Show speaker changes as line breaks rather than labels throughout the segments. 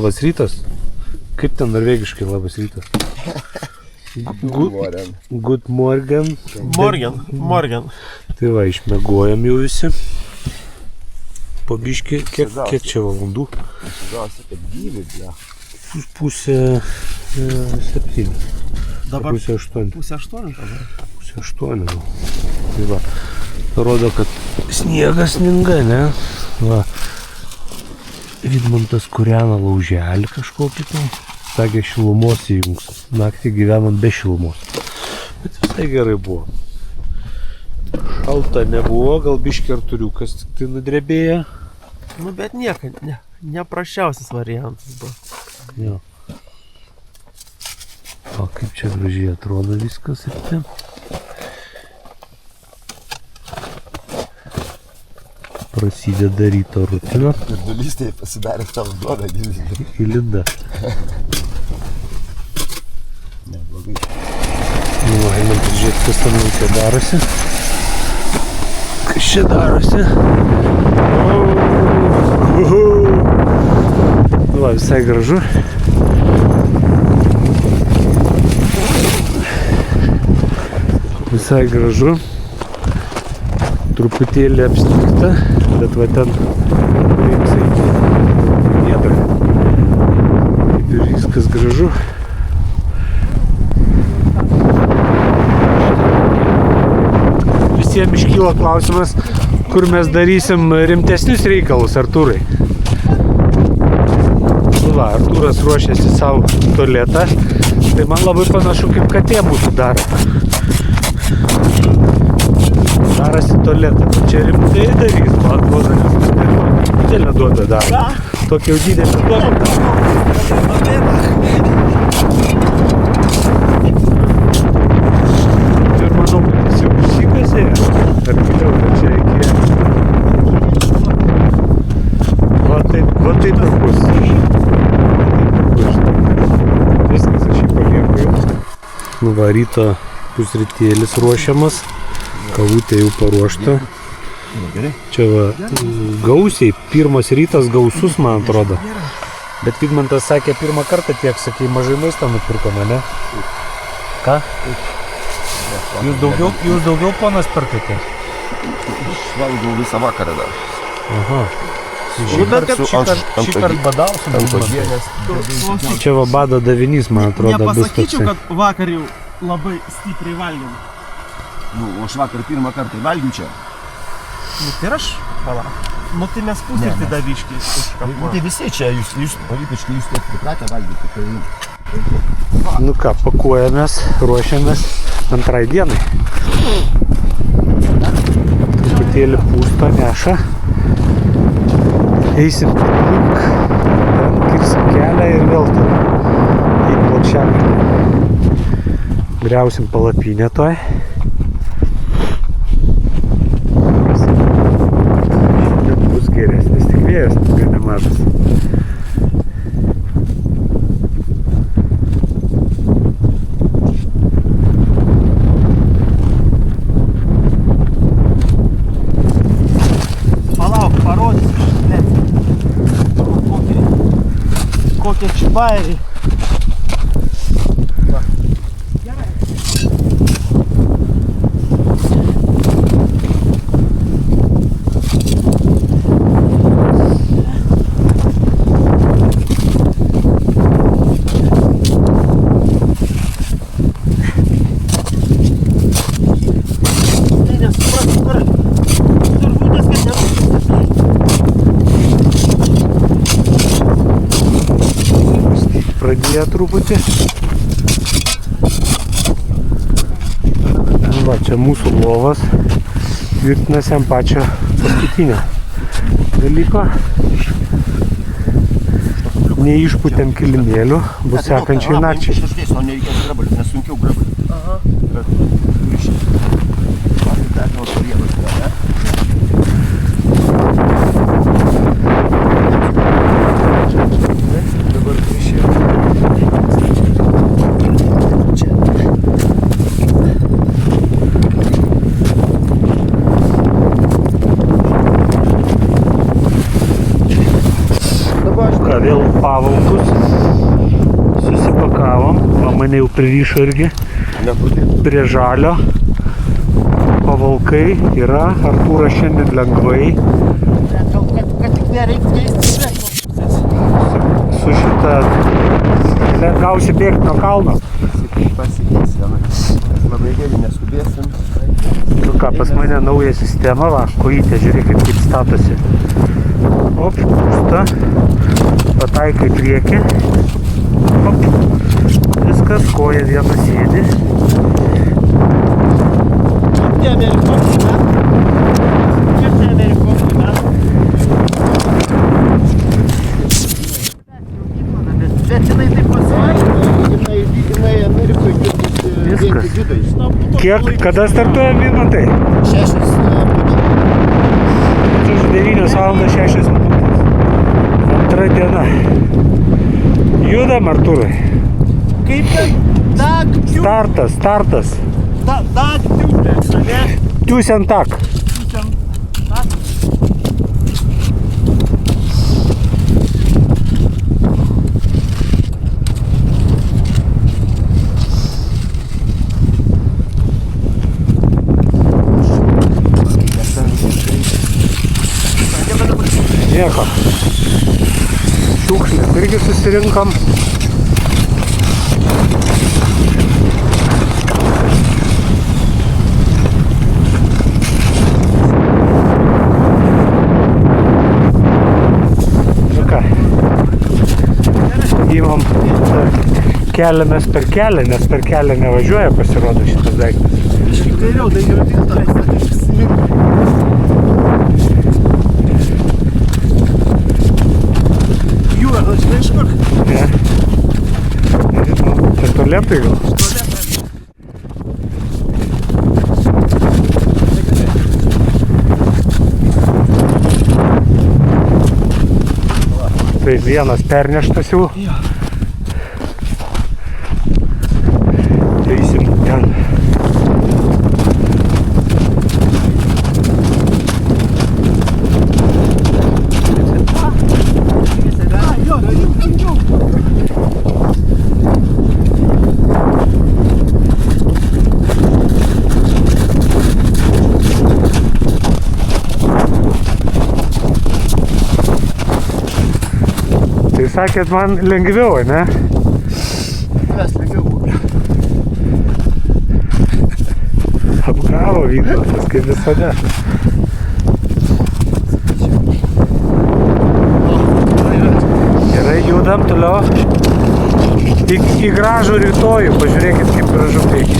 Labas rytas. Kaip ten norvegiškai labas rytas? Good morgen.
Morgen.
Tai va, išmegojam jau visi. Po biškį, kiek čia valandų? Pusė 7.
Dabar
pusė 8.
Pusė 8 tada.
Pusė 8. Tai va, rodo, kad sniegas sninga, ne? Va. Vidmantas kūrena lauželį kažkokį tai. Sakė, šilumos įjungs. Naktį gyvenam be šilumos. Bet visai gerai buvo. Šalta nebuvo, gal biškį arturiukas tik tai nudrebėjo.
Nu, bet nieko, neprašiausias variantas buvo.
Jo. O kaip čia gražiai atrodo viskas ir ten. Prasideda ryto rutina.
Ir dulystėje pasidarė tavo duoda gilį.
Įlinda.
Neblogai.
Nu, einam pažiūrėti, kas tam laukia darosi. Kas čia darosi? Nu, va, visai gražu. Visai gražu. Truputėlį apsnigta, bet va ten reiks eiti vietą. Kaip ir viskas gražu. Visiems iškyla klausimas, kur mes darysim rimtesnius reikalus, Artūrai. Nu va, Artūras ruošiasi savo tualetą, tai man labai panašu, kaip katė būtų daro. Darosi tualetą, bet čia rimtai darys, man atrodo, nes didelę duodą daro. Tokia jau didelę duodą. Ir manau, kad jis jau užsikasė, ar giliau, kad čia iki... Va taip ir bus. Viskas, aš jį palieku jau. Nu va, ryto pusrytėlis ruošiamas. Kavutė jau paruošta. Čia va, gausiai, pirmas rytas gausus, man atrodo. Bet Vidmantas sakė, pirmą kartą tiek, sakė, mažai maisto nupirkome, ne? Ką? Jūs daugiau ponas perkate?
Aš valgau visą vakarą dar.
Aha. Šįkart badausim Vidmantas. Čia va bado davinys, man atrodo, bus toksai.
Nepasakyčiau, kad vakar jau labai stipriai valgiau.
Nu, aš vakar pirmą kartą valgiu čia.
Nu, tai aš palauk. Nu, tai mes pusrytį daviškiai.
Nu, tai visi čia, jūs politiškai jūs taip pripratę valgyti. Tai...
Nu ką, pakuojamės, ruošiamės antrai dienai. Truputėlį pūsto neša. Eisim link, ten kirsim kelią ir vėl ten į plokščiakalnį. Griausim palapinę toj. Bus geresnis, tik vėjas gan nemažas.
Palauk, parodysiu kokie čibairiai.
Pradėjo truputį. Va, čia mūsų lovas. Tvirtinasi ant pačio paskutinio dalyko. Neišpūtėm kilimėlių, bus sekančiai nakčiai.
Aš dėsiu, o nereikės grabalių, nes sunkiau grabalių.
Aha.
Dabar grįžėjau.
Vėl pavalkus. mane jau pririšo irgi prie žalio. Pavalkai yra, Artūras šiandien lengvai.
Kad tik nereikia keisti.
Su šitą gausi bėgti nuo kalno.
Pasikeis viena. Labai gėlį neskubėsim.
Nu ką, pas mane nauja sistema, va, kojytė, žiūrėkit kaip statosi. Op, šitą, pataikai priekį. Op, viskas, koja viena sėdi.
Tie Amerikos, ne? Kiek tie Amerikos, ne?
Bet jinai taip pasakė, jinai Amerikoje
Viskas.
gidais.
Kiek, kada startuoja Vidmantai?
6
9 valandas 6 minutės. Antra diena. Judam, Artūrai.
Kaip ten? Dag, tių,
Startas.
dag, tiūtės, ne?
Tiusiant tak. Nieko. Šiukšlės irgi susirinkam. Nu ką. Įmam keliamės per kelią, nes per kelią nevažiuoja, pasirodo šitas daiktas.
Iški kairiau, tai jau tintas, tai išsiminti. Jūra, žinai iš kur?
Ne. Nežinau, čia tualetai gal. Tai vienas perneštas jau. Eisim ten. Tai sakėt man lengviau, ne?
Mes lengviau buvo.
Apgavo Vytautas, kaip visada. Gerai, judam toliau. Į gražų rytojų, pažiūrėkit kaip gražu priekį.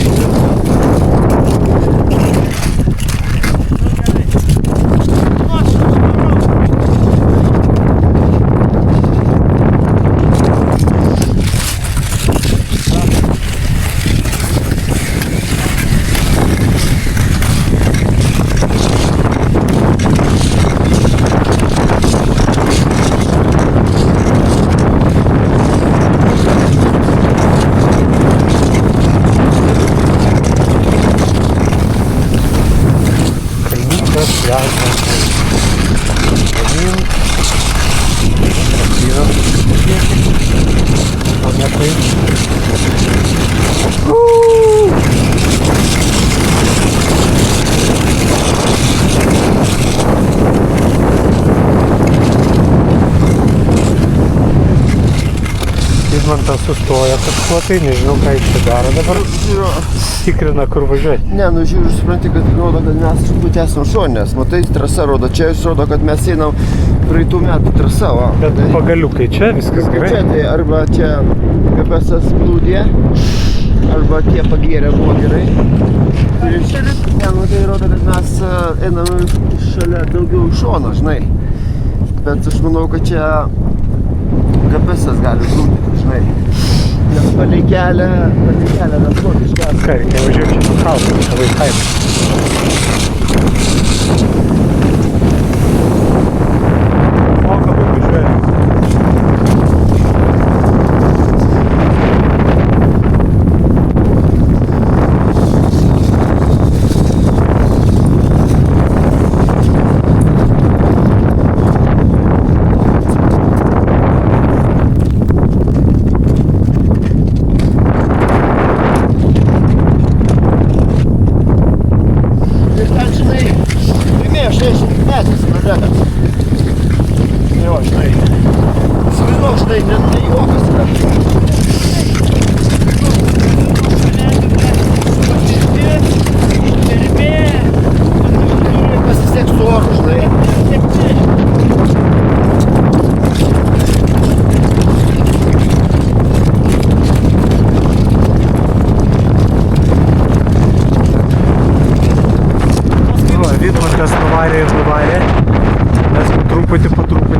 Vidmantas sustoja kažkuo tai, nežinau ką jis čia daro dabar. Tikrina, kur važiuoti.
Ne, nu žiūriu, supranti, kad rodo, kad mes truputį esam šonės. Matai, trasa rodo, čia jis rodo, kad mes einam praeitų metų trasa, va.
Bet pagaliukai čia, viskas gerai.
Čia tai arba čia GPS plūdė, arba tie pagėrė buvo gerai. Ne, nu tai rodo, kad mes einam šalia daugiau iš šono, žinai. Bet aš manau, kad čia GPS-as gali plūdyti, žinai. Nes palei kelią mes plūdį iškės.
Ką, reikia važiuoti čia nukalti, čia vaikai. Moka būtų žiūrėti.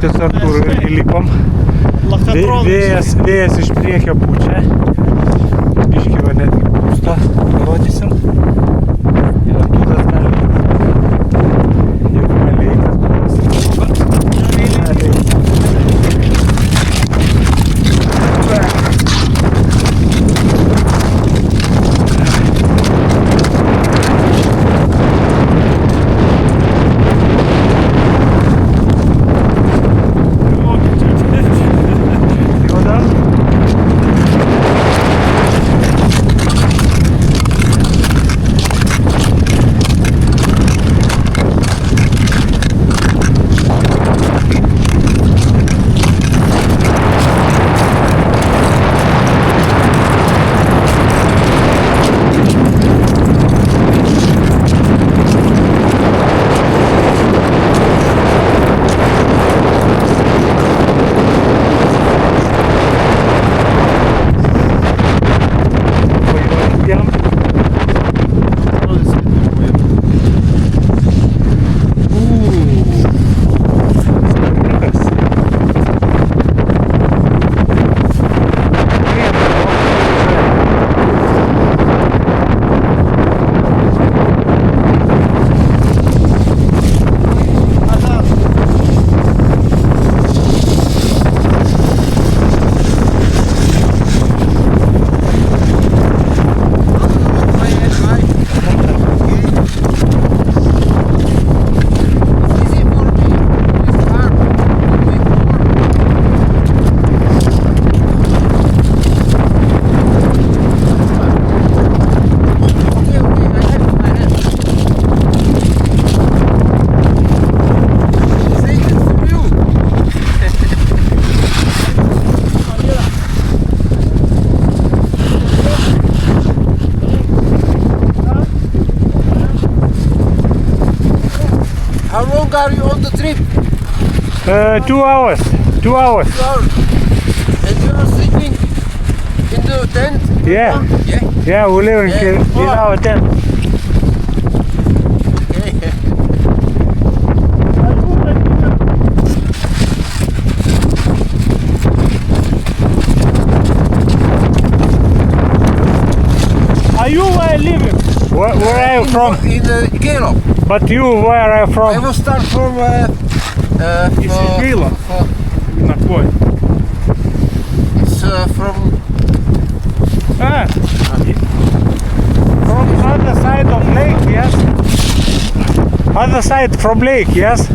Kęstutis Artūru irgi lipom. Vėjas iš priekio pučia. Biškį va netgi pūsto, parodysim. Ir Artūras gali lipti. Jeigu maleikas bus.
How long are you on the trip?
2 hours. 2 hours.
2 hours. And you are sleeping in the tent?
Yeah.
Yeah.
Yeah, we live in our tent.
Okay.
Are you living? Where are you from?
In Gelo.
But you, where are you
I
from?
will start from
Gelo. На кой?
It's from
From other side of lake, yes? Other side from lake, yes?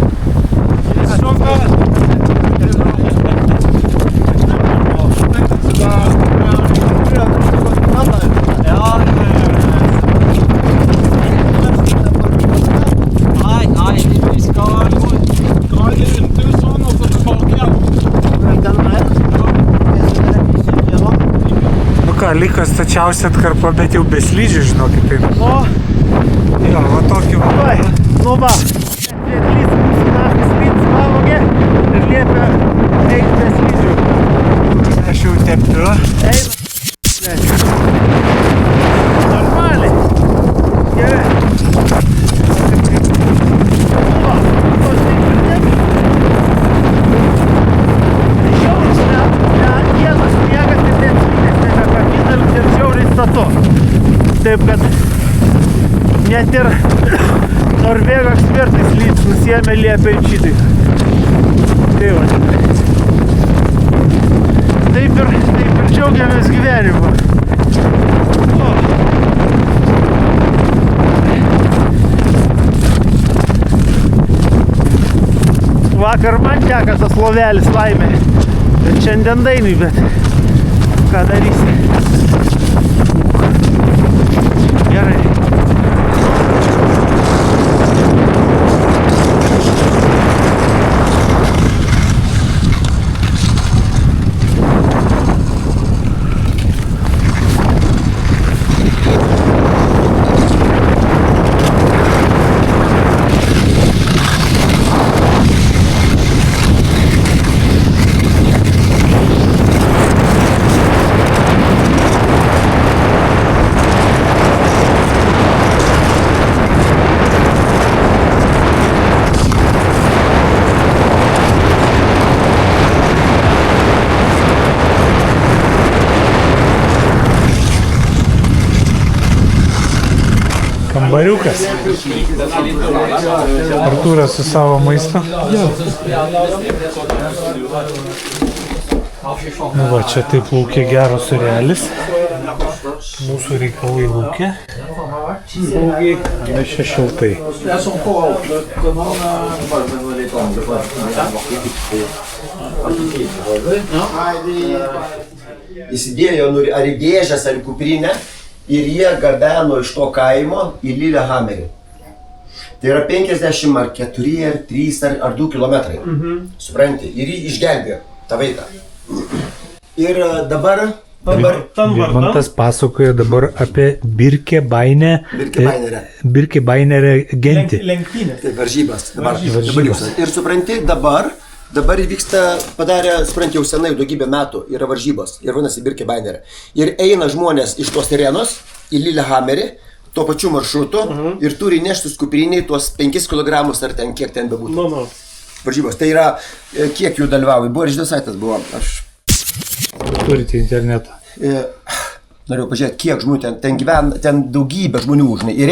Likas stačiausia atkarpa, bet jau be slidžių, žinokit, tai. Jo, va tokį va.
Nu va. Lietlys mūsų naštas slidis pavogė ir liepia eiti be slidžių.
Aš jau tepiu.
Eina. Normaliai. Gerai. Va, tos negirdėt. Jau dienos sniegas ir ten slidės nebepakydams ir žiauriai statu. Taip kad net ir Norvego ekspertai slidis nusiėmė liepia ir šitai. Tai va. Taip ir džiaugiamės gyvenimu. Vakar man teka tas lovelis laimė, bet šiandien dainui, bet ką darysi? Gerai.
Kambariukas. Artūras su savo maistu. Nu va, čia taip laukia geros surelis. Mūsų reikalai laukia. Saugiai, mes čia šiltai.
Įsidėjo ar į dėžes, ar į kuprinę ir jie gabeno iš to kaimo į Lillehammerį. Tai yra 50 ar 4 ar 3 ar 2 kilometrai. Supranti? Ir jį išgelbėjo tą vaiką. Ir dabar
Mantas pasakoja dabar apie Birkebainerę gentį.
Lenktynės.
Tai varžybas. Ir supranti, dabar vyksta, supranti, jau senai daugybę metų yra varžybos ir vadinasi Birkebainerė. Ir eina žmonės iš tos arenos į Lillehammerį, tuo pačiu maršrutu ir turi nešti skupriniai tuos 5 kg ar ten kiek ten bebūtų. Varžybos. Tai yra, kiek jų dalyvauja. Buvo ir Žydasaitas buvo.
Turite internetą.
Norėjau pažiūrėti, kiek žmonių ten gyvena, ten daugybė žmonių, žinai. Ir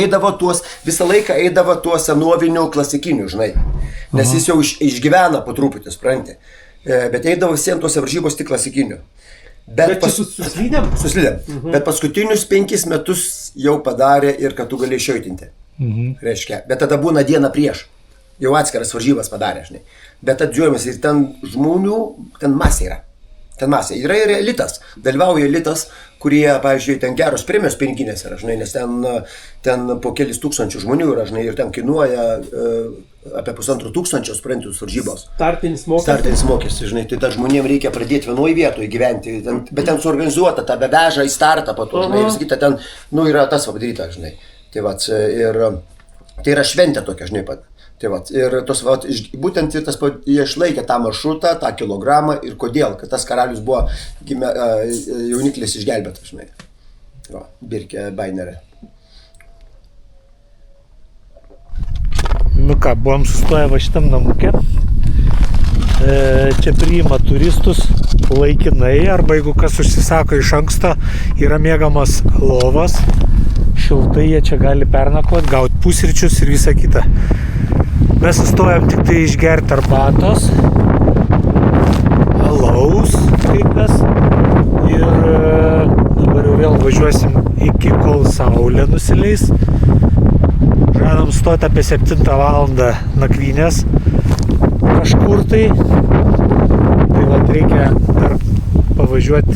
visą laiką eidavo tuo senoviniu klasikiniu, žinai. Nes jis jau išgyvena po truputį, supranti. Bet eidavo visiems tuose varžybos tik klasikiniu.
Bet su slidėm?
Su slidėm. Bet paskutinius 5 metus jau padarė ir kad tu gali išjautinti. Reiškia. Bet tada būna diena prieš. Jau atskiras varžybas padarė, žinai. Bet atžiūrėmės ir ten žmonių, ten masė yra. Ten masė. Yra ir elitas. Dalyvauja elitas, kurie, pavyzdžiui, ten geros premijos piniginės yra, žinai, nes ten po kelis tūkstančių žmonių yra, žinai, ir ten kainuoja apie 1500 sprintus varžybos.
Startinis
mokestis, žinai, tai žmonėms reikia pradėti vienoje vietoje gyventi, bet ten suorganizuota, ta beveža į startą po to, žinai, ir sakyta, ten, yra tas padaryta, žinai. Tai va, ir tai yra šventė tokia, žinai, pat. Tai va, ir būtent jie išlaikė tą maršrutą, tą kilogramą ir kodėl, kad tas karalius buvo jauniklis išgelbėtas, žinai. Va, Birkebainerė.
Nu ką, buvom sustoję va šitam namukė. Čia priima turistus laikinai, arba jeigu kas užsisako iš anksto, yra mėgamas lovas. Šiltai jie čia gali pernakvoti, gauti pusryčius ir visą kitą. Mes sustojam tik tai išgerti arbatos, alaus, kaip mes. Ir dabar jau vėl važiuosim iki kol saulė nusileis. Žadam stoti apie 7 valandą nakvynės kažkur tai. Tai vat reikia dar pavažiuoti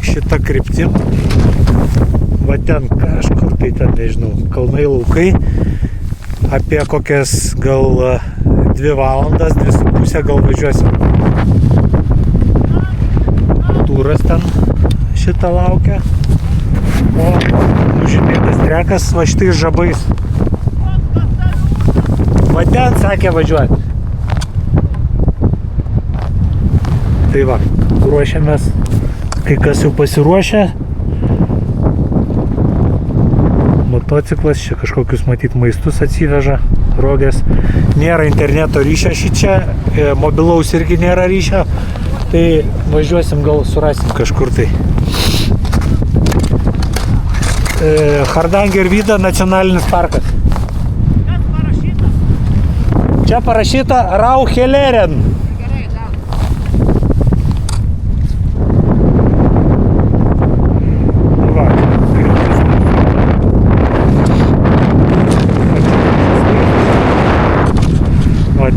šitą kryptim. Va ten kažkur tai ten, nežinau, kalnai, laukai. Apie kokias gal 2 valandas, 2,5 gal važiuosim. Artūras ten šitą laukia. O nužymėtas trekas va šitais žabais. Va ten sakė važiuoti. Tai va, ruošiamės, kai kas jau pasiruošę. Motociklas, čia kažkokius matyt maistus atsiveža, rogės. Nėra interneto ryšio šičia, mobilaus irgi nėra ryšio, tai važiuosim, gal surasim kažkur tai. Hardanger nacionalinis parkas.
Kas parašyta?
Čia parašyta Raucheleren.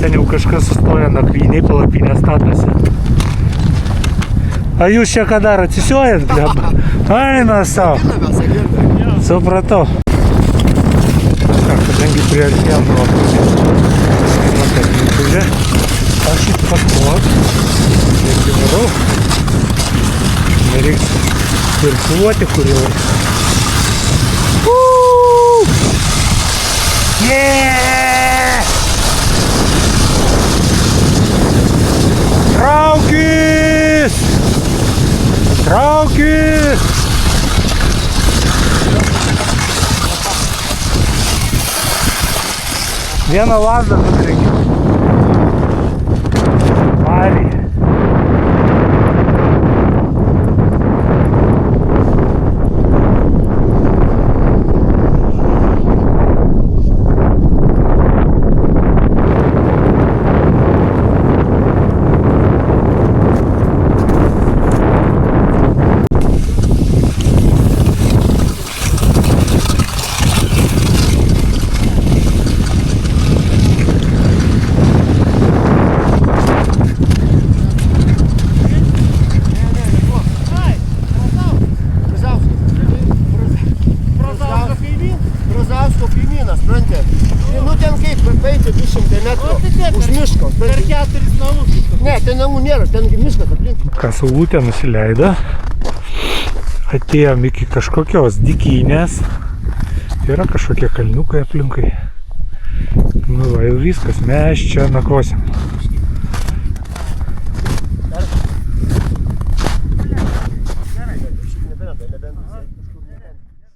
Ten jau kažkas sustoja nakvyniai, palapinė statosi. A jūs čia ką dar atsisiojat, bleba? Aina savo. Supratau. Kadangi priartėjom nuo pusės, aš įspakot. Irgi varau. Nereiks virtuoti kurį laiką. Traukis! Traukis! Vieną lazdą nutrenkė. Marija.
čia 200 metrų už miško.
Per 4 namus.
Ne, ten namų nėra, tengi miškas aplink.
Ką saulutė nusileido. Atėjom iki kažkokios dykynės. Yra kažkokie kalniukai aplinkai. Nu va, jau viskas, mes čia nakvosim.